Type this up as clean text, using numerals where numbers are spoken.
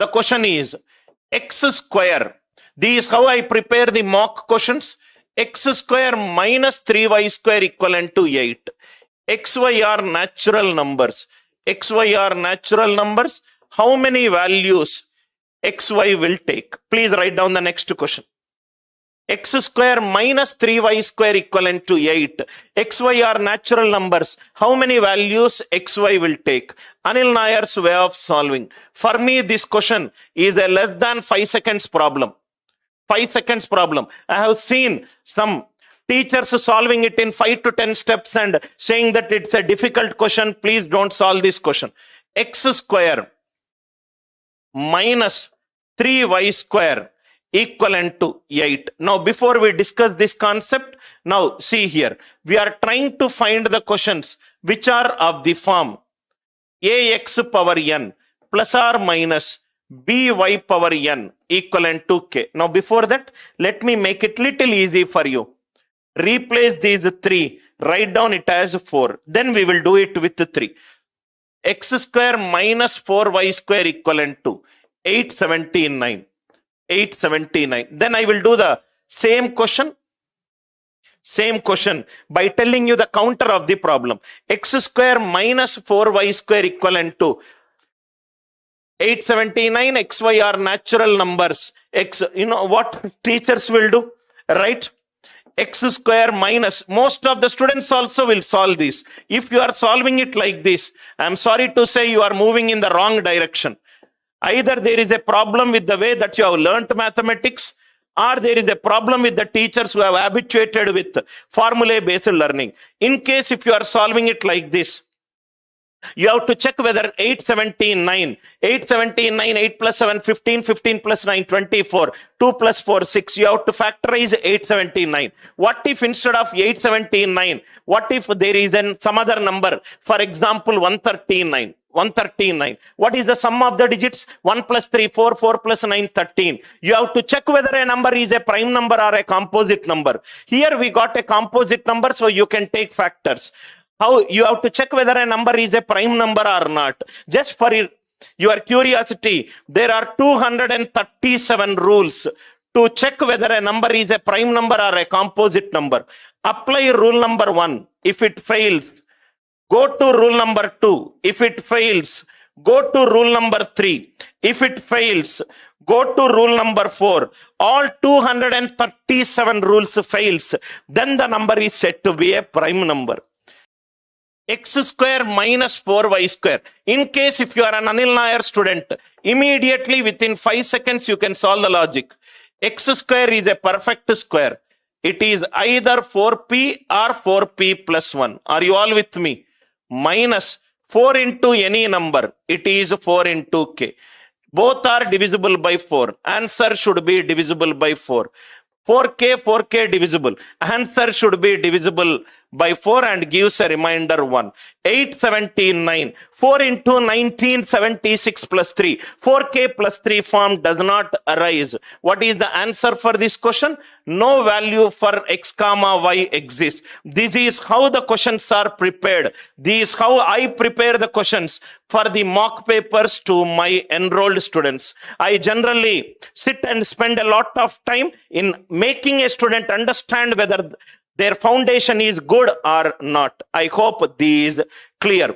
The question is x square. This is how I prepare the mock questions. X square minus 3y square equivalent to 8. XY are natural numbers. XY are natural numbers. How many values XY will take? Please write down the next question. X square minus 3y square equivalent to 8. XY are natural numbers. How many values XY will take? Anil Nair's way of solving. For me, this question is a less than 5 seconds problem. 5 seconds problem. I have seen some teachers solving it in 5 to 10 steps and saying that it's a difficult question. Please don't solve this question. X square minus 3y square equivalent to 8. Now, before we discuss this concept, now see here. We are trying to find the questions which are of the form ax power n plus or minus by power n equivalent to k. Now, before that, let me make it little easy for you. Replace these 3. Write down it as 4. Then we will do it with 3. X square minus 4y square equivalent to 879. 879. Then I will do the same question by telling you the counter of the problem. X square minus 4y square equivalent to 879. XY are natural numbers. You know what teachers will do, right? X square minus, most of the students also will solve this. If you are solving it like this, I'm sorry to say you are moving in the wrong direction. Either there is a problem with the way that you have learnt mathematics, or there is a problem with the teachers who have habituated with formula-based learning. In case if you are solving it like this, you have to check whether 879, 8 plus 7, 15, 15 plus 9, 24, 2 plus 4, 6. You have to factorize 879. What if instead of 879, what if there is some other number? For example, 139. 139. What is the sum of the digits? 1 plus 3, 4, 4 plus 9, 13. You have to check whether a number is a prime number or a composite number. Here we got a composite number, so you can take factors. How you have to check whether a number is a prime number or not. Just for your curiosity, there are 237 rules to check whether a number is a prime number or a composite number. Apply rule number 1. If it fails, go to rule number 2. If it fails, go to rule number 3. If it fails, go to rule number 4. All 237 rules fails. Then the number is said to be a prime number. X square minus 4y square. In case if you are an Anil Nair student, immediately within 5 seconds you can solve the logic. X square is a perfect square. It is either 4p or 4p plus 1. Are you all with me? Minus 4 into any number. It is 4 into k. Both are divisible by 4. Answer should be divisible by 4. 4k divisible. Answer should be divisible by 4 and gives a remainder 1. 879. 4 into 1976 plus 3. 4k plus 3 form does not arise. What is the answer for this question? No value for x comma y exists. This is how the questions are prepared. This is how I prepare the questions for the mock papers to my enrolled students. I generally sit and spend a lot of time in making a student understand whether their foundation is good or not. I hope this is clear.